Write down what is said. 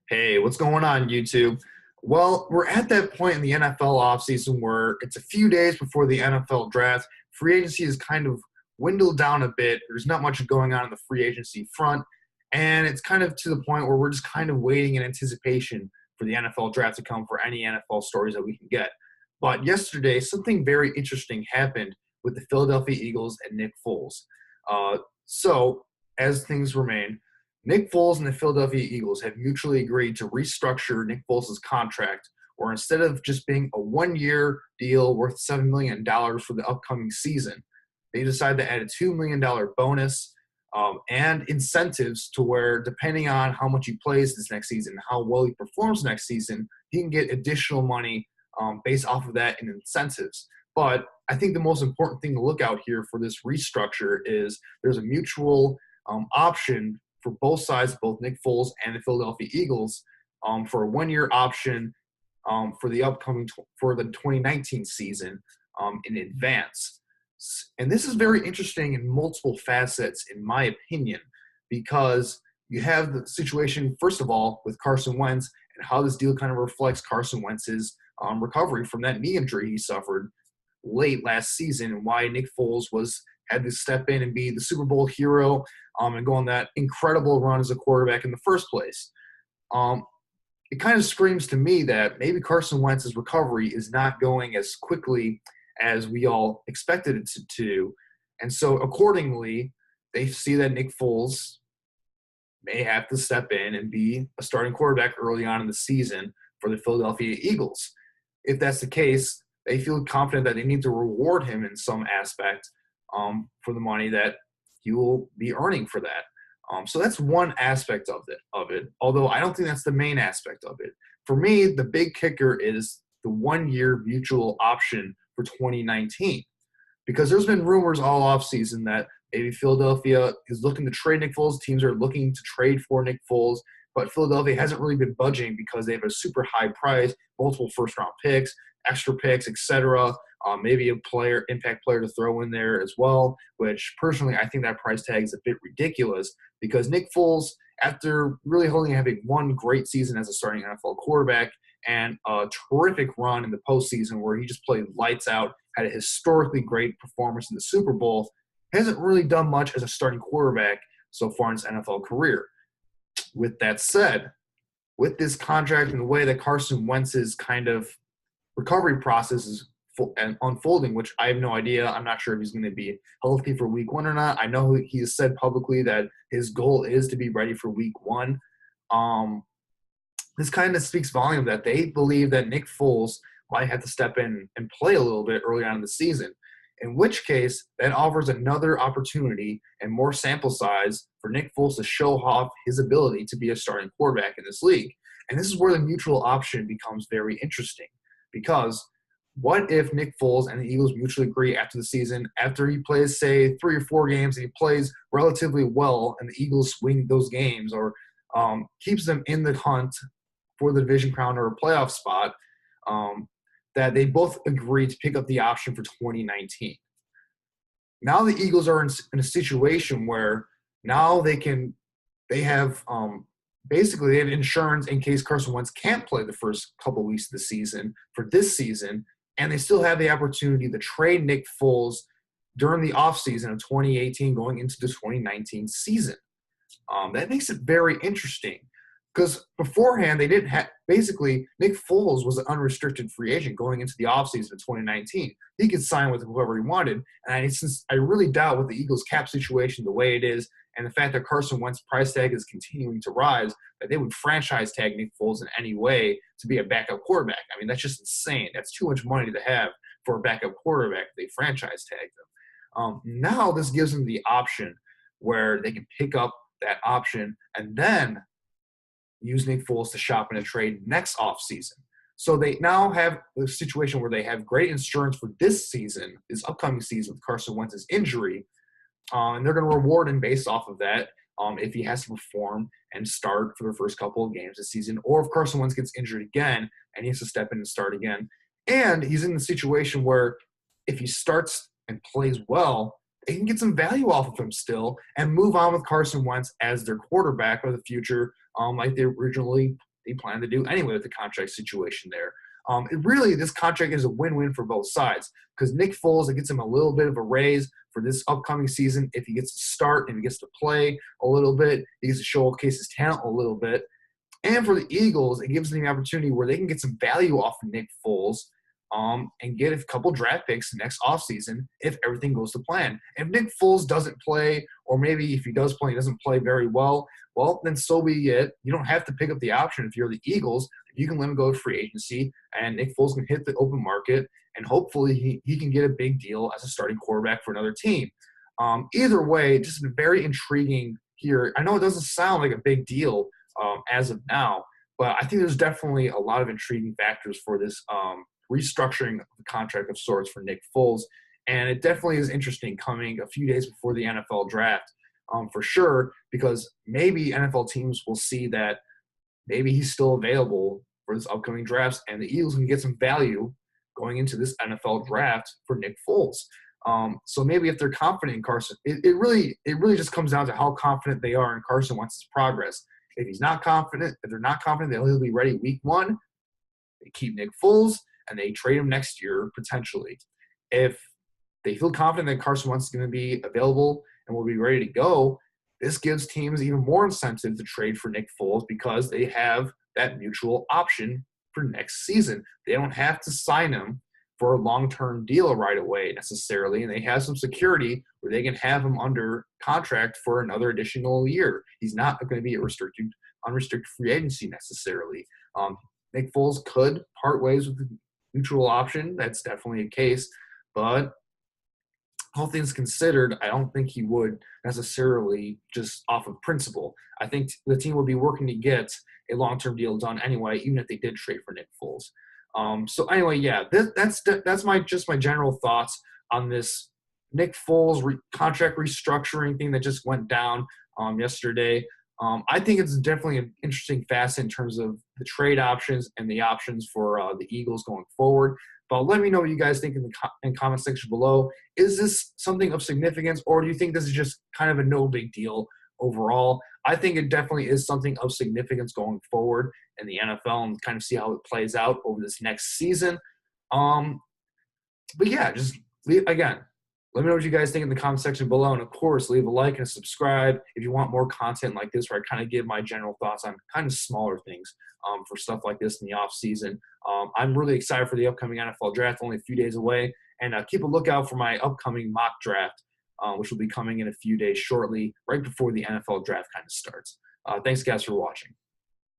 Hey, what's going on, YouTube? Well, we're at that point in the NFL offseason where it's a few days before the NFL draft. Free agency is kind of dwindled down a bit. There's not much going on the free agency front. And it's kind of to the point where we're just kind of waiting in anticipation for the NFL draft to come for any NFL stories that we can get. But yesterday, something very interesting happened with the Philadelphia Eagles and Nick Foles. So, as things remain, Nick Foles and the Philadelphia Eagles have mutually agreed to restructure Nick Foles' contract, where instead of just being a one-year deal worth $7 million for the upcoming season, they decided to add a $2 million bonus and incentives to where, depending on how much he plays this next season, how well he performs next season, he can get additional money based off of that in incentives. But I think the most important thing to look out here for this restructure is there's a mutual option for both sides, both Nick Foles and the Philadelphia Eagles, for a one-year option for the 2019 season in advance. And this is very interesting in multiple facets, in my opinion, because you have the situation, first of all, with Carson Wentz and how this deal kind of reflects Carson Wentz's recovery from that knee injury he suffered late last season, and why Nick Foles had to step in and be the Super Bowl hero and go on that incredible run as a quarterback in the first place. It kind of screams to me that maybe Carson Wentz's recovery is not going as quickly as we all expected it to. And so accordingly, they see that Nick Foles may have to step in and be a starting quarterback early on in the season for the Philadelphia Eagles. If that's the case, they feel confident that they need to reward him in some aspect for the money that he will be earning for that. So that's one aspect of it, although I don't think that's the main aspect of it. For me, the big kicker is the one-year mutual option for 2019, because there's been rumors all offseason that maybe Philadelphia is looking to trade Nick Foles. Teams are looking to trade for Nick Foles, but Philadelphia hasn't really been budging because they have a super high price, multiple first-round picks, extra picks, etc. Maybe a impact player to throw in there as well, which personally I think that price tag is a bit ridiculous, because Nick Foles, after really only having one great season as a starting NFL quarterback and a terrific run in the postseason where he just played lights out, had a historically great performance in the Super Bowl, hasn't really done much as a starting quarterback so far in his NFL career. With that said, with this contract and the way that Carson Wentz's kind of recovery process is unfolding, which I have no idea. I'm not sure if he's going to be healthy for week one or not. I know he has said publicly that his goal is to be ready for week one. This kind of speaks volume that they believe that Nick Foles might have to step in and play a little bit early on in the season, in which case that offers another opportunity and more sample size for Nick Foles to show off his ability to be a starting quarterback in this league. And this is where the mutual option becomes very interesting, because what if Nick Foles and the Eagles mutually agree after the season, after he plays, say, 3 or 4 games, and he plays relatively well, and the Eagles win those games or keeps them in the hunt for the division crown or a playoff spot, that they both agree to pick up the option for 2019. Now the Eagles are in a situation where now they have insurance in case Carson Wentz can't play the first couple weeks of the season for this season, and they still have the opportunity to trade Nick Foles during the offseason of 2018 going into the 2019 season. That makes it very interesting, because beforehand they didn't have – basically Nick Foles was an unrestricted free agent going into the offseason of 2019. He could sign with whoever he wanted, and since I really doubt with the Eagles' cap situation the way it is and the fact that Carson Wentz's price tag is continuing to rise, that they would franchise tag Nick Foles in any way to be a backup quarterback. I mean, that's just insane. That's too much money to have for a backup quarterback. They franchise tag them. Now this gives them the option where they can pick up that option and then use Nick Foles to shop in a trade next offseason. So they now have a situation where they have great insurance for this season, this upcoming season with Carson Wentz's injury, and they're going to reward him based off of that if he has to perform and start for the first couple of games this season, or if Carson Wentz gets injured again and he has to step in and start again. And he's in the situation where if he starts and plays well, they can get some value off of him still and move on with Carson Wentz as their quarterback of the future, like they originally they plan to do anyway with the contract situation there. This contract is a win-win for both sides because Nick Foles, it gets him a little bit of a raise for this upcoming season. If he gets to start and he gets to play a little bit, he gets to showcase his talent a little bit. And for the Eagles, it gives them the opportunity where they can get some value off of Nick Foles and get a couple draft picks next offseason if everything goes to plan. If Nick Foles doesn't play, or maybe if he does play, he doesn't play very well, then so be it. You don't have to pick up the option if you're the Eagles. You can let him go to free agency, and Nick Foles can hit the open market, and hopefully he can get a big deal as a starting quarterback for another team. Either way, just very intriguing here. I know it doesn't sound like a big deal as of now, but I think there's definitely a lot of intriguing factors for this restructuring of the contract of sorts for Nick Foles. And it definitely is interesting coming a few days before the NFL draft for sure, because maybe NFL teams will see that maybe he's still available for this upcoming drafts, and the Eagles can get some value going into this NFL draft for Nick Foles. So maybe if they're confident in Carson, it really just comes down to how confident they are in Carson Wentz's progress. If they're not confident that he'll be ready week 1, they keep Nick Foles and they trade him next year potentially. If they feel confident that Carson Wentz is going to be available and will be ready to go, this gives teams even more incentive to trade for Nick Foles because they have that mutual option for next season. They don't have to sign him for a long-term deal right away necessarily, and they have some security where they can have him under contract for another additional year. He's not going to be a unrestricted free agency necessarily. Nick Foles could part ways with the mutual option. That's definitely a case, but all things considered, I don't think he would necessarily just off of principle. I think the team would be working to get a long-term deal done anyway, even if they did trade for Nick Foles. So anyway, yeah, that's my general thoughts on this Nick Foles contract restructuring thing that just went down yesterday. I think it's definitely an interesting facet in terms of the trade options and the options for the Eagles going forward. But let me know what you guys think in the comment section below. Is this something of significance, or do you think this is just kind of a no big deal overall? I think it definitely is something of significance going forward in the NFL and kind of see how it plays out over this next season. But yeah, let me know what you guys think in the comment section below. And, of course, leave a like and subscribe if you want more content like this where I kind of give my general thoughts on kind of smaller things for stuff like this in the offseason. I'm really excited for the upcoming NFL draft, only a few days away. And keep a lookout for my upcoming mock draft, which will be coming in a few days shortly, right before the NFL draft kind of starts. Thanks, guys, for watching.